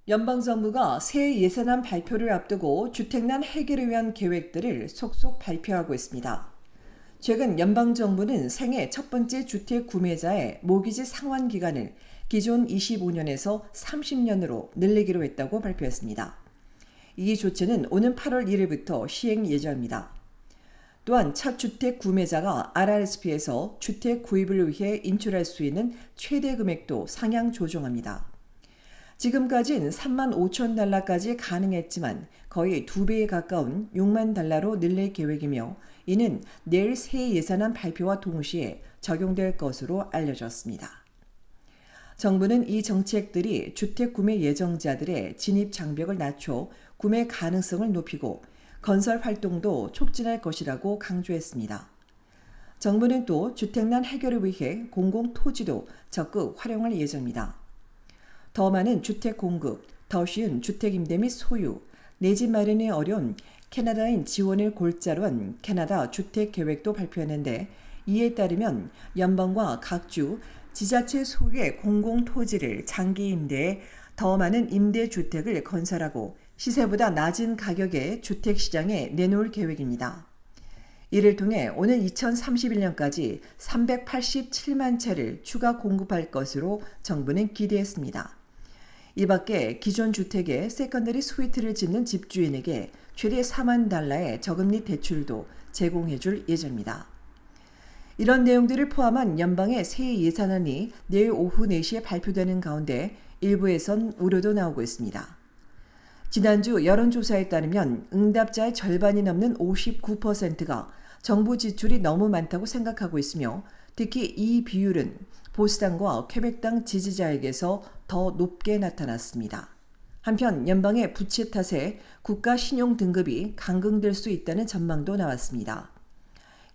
연방정부가 새 예산안 발표를 앞두고 주택난 해결을 위한 계획들을 속속 발표하고 있습니다. 최근 연방정부는 생애 첫 번째 주택 구매자의 모기지 상환 기간을 기존 25년에서 30년으로 늘리기로 했다고 발표했습니다. 이 조치는 오는 8월 1일부터 시행 예정입니다. 또한 첫 주택 구매자가 RRSP에서 주택 구입을 위해 인출할 수 있는 최대 금액도 상향 조정합니다. 지금까지는 3만 5천 달러까지 가능했지만 거의 2배에 가까운 6만 달러로 늘릴 계획이며 이는 내일 새 예산안 발표와 동시에 적용될 것으로 알려졌습니다. 정부는 이 정책들이 주택 구매 예정자들의 진입 장벽을 낮춰 구매 가능성을 높이고 건설 활동도 촉진할 것이라고 강조했습니다. 정부는 또 주택난 해결을 위해 공공토지도 적극 활용할 예정입니다. 더 많은 주택 공급, 더 쉬운 주택 임대 및 소유, 내 집 마련이 어려운 캐나다인 지원을 골자로 한 캐나다 주택 계획도 발표했는데 이에 따르면 연방과 각주, 지자체 소유의 공공토지를 장기 임대해 더 많은 임대주택을 건설하고 시세보다 낮은 가격에 주택시장에 내놓을 계획입니다. 이를 통해 오는 2031년까지 387만 채를 추가 공급할 것으로 정부는 기대했습니다. 이 밖에 기존 주택에 세컨더리 스위트를 짓는 집주인에게 최대 4만 달러의 저금리 대출도 제공해 줄 예정입니다. 이런 내용들을 포함한 연방의 새 예산안이 내일 오후 4시에 발표되는 가운데 일부에선 우려도 나오고 있습니다. 지난주 여론조사에 따르면 응답자의 절반이 넘는 59%가 정부 지출이 너무 많다고 생각하고 있으며 특히 이 비율은 보수당과 퀘벡당 지지자에게서 더 높게 나타났습니다. 한편 연방의 부채 탓에 국가 신용 등급이 강등될 수 있다는 전망도 나왔습니다.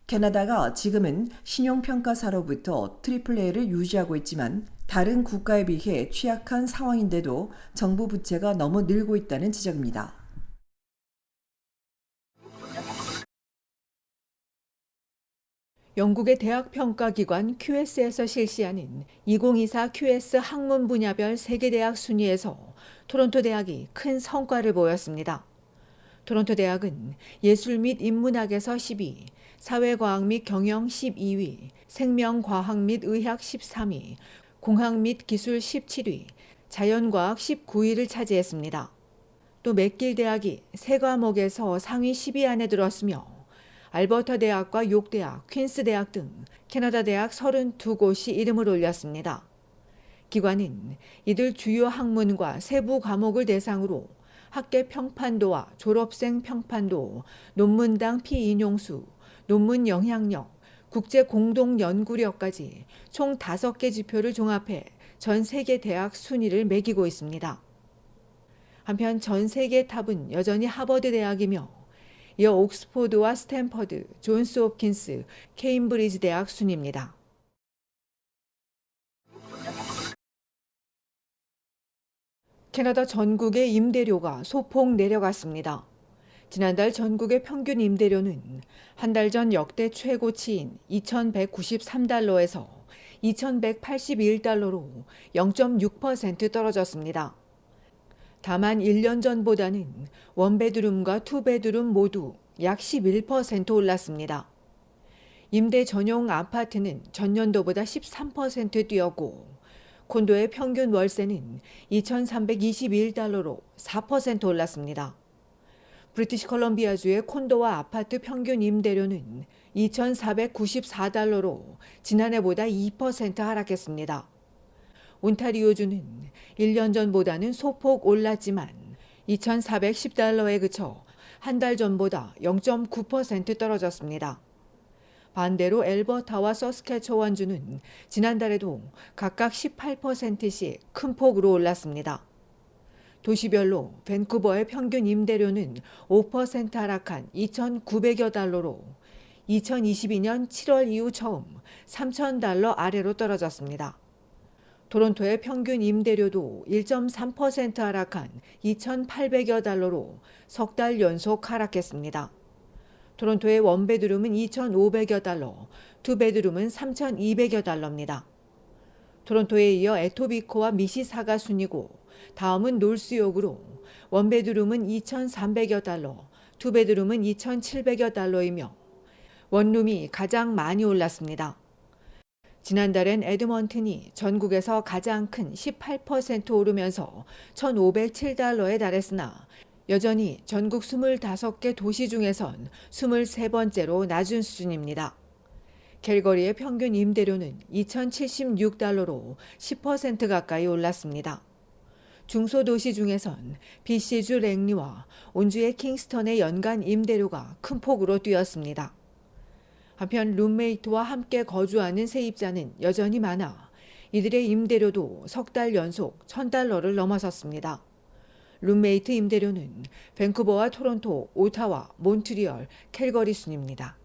캐나다가 지금은 신용평가사로부터 AAA를 유지하고 있지만 다른 국가에 비해 취약한 상황인데도 정부 부채가 너무 늘고 있다는 지적입니다. 영국의 대학 평가기관 QS에서 실시하는 2024 QS 학문 분야별 세계대학 순위에서 토론토 대학이 큰 성과를 보였습니다. 토론토 대학은 예술 및 인문학에서 12위, 사회과학 및 경영 12위, 생명과학 및 의학 13위, 공학 및 기술 17위, 자연과학 19위를 차지했습니다. 또 맥길 대학이 세 과목에서 상위 10위 안에 들었으며 알버타 대학과 욕 대학, 퀸스 대학 등 캐나다 대학 32곳이 이름을 올렸습니다. 기관은 이들 주요 학문과 세부 과목을 대상으로 학계 평판도와 졸업생 평판도, 논문당 피인용수, 논문 영향력, 국제 공동 연구력까지 총 5개 지표를 종합해 전 세계 대학 순위를 매기고 있습니다. 한편 전 세계 탑은 여전히 하버드 대학이며 이어 옥스포드와 스탠퍼드, 존스 홉킨스, 케임브리지 대학 순입니다. 캐나다 전국의 임대료가 소폭 내려갔습니다. 지난달 전국의 평균 임대료는 한 달 전 역대 최고치인 2,193달러에서 2,181달러로 0.6% 떨어졌습니다. 다만 1년 전보다는 원베드룸과 투베드룸 모두 약 11% 올랐습니다. 임대 전용 아파트는 전년도보다 13% 뛰었고 콘도의 평균 월세는 2,321달러로 4% 올랐습니다. 브리티시 컬럼비아주의 콘도와 아파트 평균 임대료는 2,494달러로 지난해보다 2% 하락했습니다. 온타리오주는 1년 전보다는 소폭 올랐지만 2,410달러에 그쳐 한 달 전보다 0.9% 떨어졌습니다. 반대로 엘버타와 서스캐처원주는 지난달에도 각각 18%씩 큰 폭으로 올랐습니다. 도시별로 밴쿠버의 평균 임대료는 5% 하락한 2,900여 달러로 2022년 7월 이후 처음 3,000달러 아래로 떨어졌습니다. 토론토의 평균 임대료도 1.3% 하락한 2,800여 달러로 석 달 연속 하락했습니다. 토론토의 원베드룸은 2,500여 달러, 투베드룸은 3,200여 달러입니다. 토론토에 이어 에토비코와 미시사가 순이고 다음은 놀수욕으로 원베드룸은 2,300여 달러, 투베드룸은 2,700여 달러이며 원룸이 가장 많이 올랐습니다. 지난달엔 에드먼튼이 전국에서 가장 큰 18% 오르면서 1,507달러에 달했으나 여전히 전국 25개 도시 중에선 23번째로 낮은 수준입니다. 캘거리의 평균 임대료는 2,076달러로 10% 가까이 올랐습니다. 중소도시 중에선 BC주 랭리와 온주의 킹스턴의 연간 임대료가 큰 폭으로 뛰었습니다. 한편 룸메이트와 함께 거주하는 세입자는 여전히 많아 이들의 임대료도 석 달 연속 1,000달러를 넘어섰습니다. 룸메이트 임대료는 밴쿠버와 토론토, 오타와, 몬트리올, 캘거리 순입니다.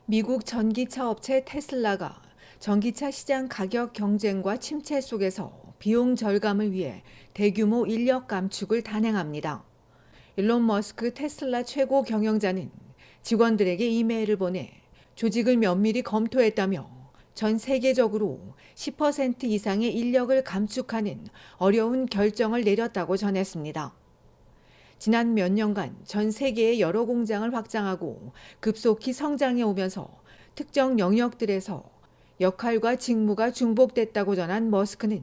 미국 전기차 업체 테슬라가 전기차 시장 가격 경쟁과 침체 속에서 비용 절감을 위해 대규모 인력 감축을 단행합니다. 일론 머스크 테슬라 최고 경영자는 직원들에게 이메일을 보내 조직을 면밀히 검토했다며 전 세계적으로 10% 이상의 인력을 감축하는 어려운 결정을 내렸다고 전했습니다. 지난 몇 년간 전 세계의 여러 공장을 확장하고 급속히 성장해 오면서 특정 영역들에서 역할과 직무가 중복됐다고 전한 머스크는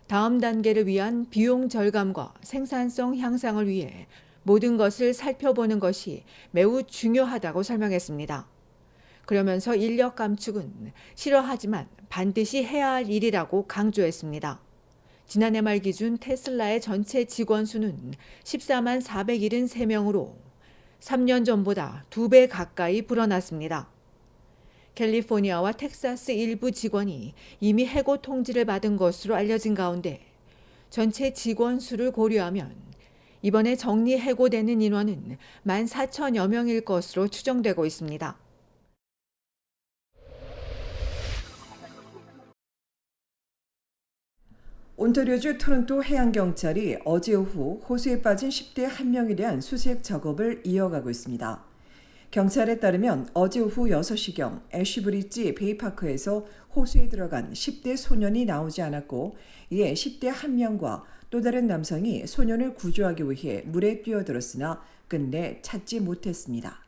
다음 단계를 위한 비용 절감과 생산성 향상을 위해 모든 것을 살펴보는 것이 매우 중요하다고 설명했습니다. 그러면서 인력 감축은 싫어하지만 반드시 해야 할 일이라고 강조했습니다. 지난해 말 기준 테슬라의 전체 직원 수는 14만 473명으로 3년 전보다 2배 가까이 불어났습니다. 캘리포니아와 텍사스 일부 직원이 이미 해고 통지를 받은 것으로 알려진 가운데 전체 직원 수를 고려하면 이번에 정리 해고되는 인원은 14,000여 명일 것으로 추정되고 있습니다. 온타리오주 토론토 해양경찰이 어제 오후 호수에 빠진 10대 1명에 대한 수색 작업을 이어가고 있습니다. 경찰에 따르면 어제 오후 6시경 애쉬브리지 베이파크에서 호수에 들어간 10대 소년이 나오지 않았고 이에 10대 1명과 또 다른 남성이 소년을 구조하기 위해 물에 뛰어들었으나 끝내 찾지 못했습니다.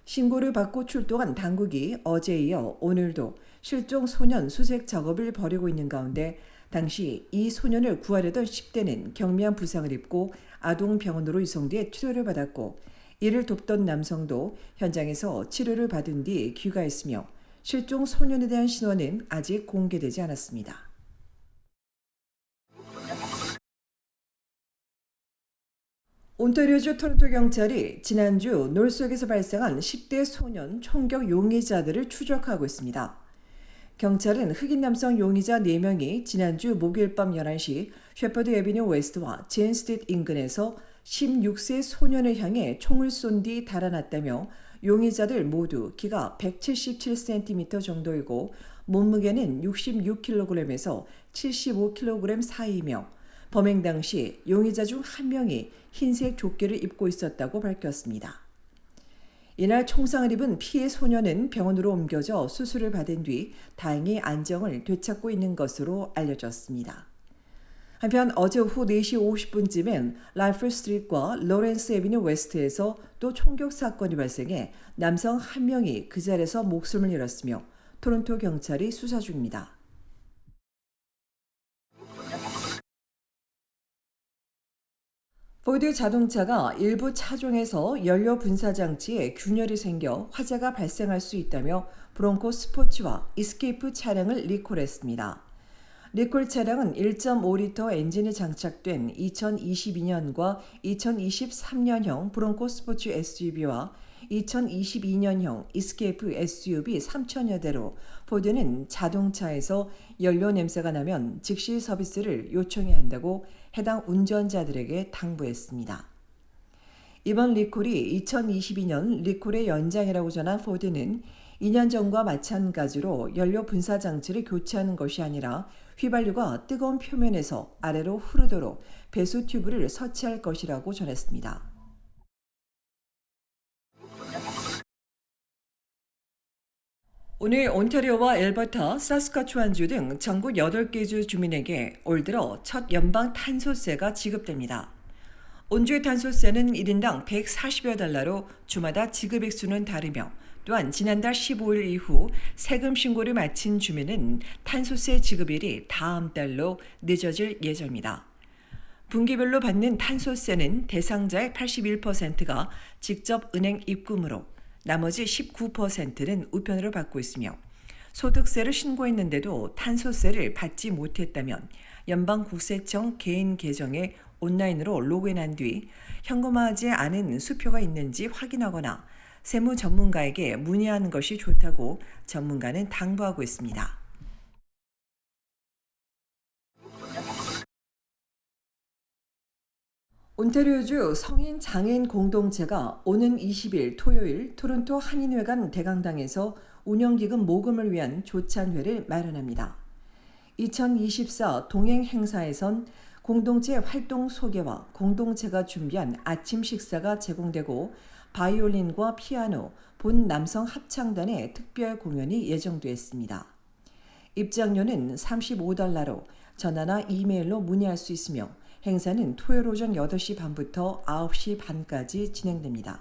신고를 받고 출동한 당국이 어제에 이어 오늘도 실종 소년 수색 작업을 벌이고 있는 가운데 당시 이 소년을 구하려던 10대는 경미한 부상을 입고 아동병원으로 이송돼 치료를 받았고 이를 돕던 남성도 현장에서 치료를 받은 뒤 귀가했으며 실종 소년에 대한 신원은 아직 공개되지 않았습니다. 온타리오주 토론토 경찰이 지난주 놀속에서 발생한 10대 소년 총격 용의자들을 추적하고 있습니다. 경찰은 흑인 남성 용의자 4명이 지난주 목요일 밤 11시 셰퍼드 애비뉴 웨스트와 제인 스트리트 인근에서 16세 소년을 향해 총을 쏜 뒤 달아났다며 용의자들 모두 키가 177cm 정도이고 몸무게는 66kg에서 75kg 사이이며 범행 당시 용의자 중 한 명이 흰색 조끼를 입고 있었다고 밝혔습니다. 이날 총상을 입은 피해 소년은 병원으로 옮겨져 수술을 받은 뒤 다행히 안정을 되찾고 있는 것으로 알려졌습니다. 한편 어제 오후 4시 50분쯤엔 라이프 스트리트과 로렌스 애비뉴 웨스트에서 또 총격 사건이 발생해 남성 한 명이 그 자리에서 목숨을 잃었으며 토론토 경찰이 수사 중입니다. 포드 자동차가 일부 차종에서 연료 분사 장치에 균열이 생겨 화재가 발생할 수 있다며 브론코 스포츠와 이스케이프 차량을 리콜했습니다. 리콜 차량은 1.5리터 엔진이 장착된 2022년과 2023년형 브론코 스포츠 SUV와 2022년형 이스케이프 SUV 3,000여 대로 포드는 자동차에서 연료 냄새가 나면 즉시 서비스를 요청해야 한다고 해당 운전자들에게 당부했습니다. 이번 리콜이 2022년 리콜의 연장이라고 전한 포드는 2년 전과 마찬가지로 연료 분사 장치를 교체하는 것이 아니라 휘발유가 뜨거운 표면에서 아래로 흐르도록 배수 튜브를 설치할 것이라고 전했습니다. 오늘 온타리오와 엘버타, 사스카추안주 등 전국 8개 주 주민에게 올 들어 첫 연방 탄소세가 지급됩니다. 온주의 탄소세는 1인당 140여 달러로 주마다 지급 액수는 다르며 또한 지난달 15일 이후 세금 신고를 마친 주민은 탄소세 지급일이 다음 달로 늦어질 예정입니다. 분기별로 받는 탄소세는 대상자의 81%가 직접 은행 입금으로 나머지 19%는 우편으로 받고 있으며 소득세를 신고했는데도 탄소세를 받지 못했다면 연방국세청 개인 계정에 온라인으로 로그인한 뒤 현금화하지 않은 수표가 있는지 확인하거나 세무 전문가에게 문의하는 것이 좋다고 전문가는 당부하고 있습니다. 온타리오주 성인 장애인 공동체가 오는 20일 토요일 토론토 한인회관 대강당에서 운영기금 모금을 위한 조찬회를 마련합니다. 2024 동행 행사에선 공동체 활동 소개와 공동체가 준비한 아침 식사가 제공되고 바이올린과 피아노, 본 남성 합창단의 특별 공연이 예정돼 있습니다. 입장료는 $35로 전화나 이메일로 문의할 수 있으며 행사는 토요일 오전 8시 반부터 9시 반까지 진행됩니다.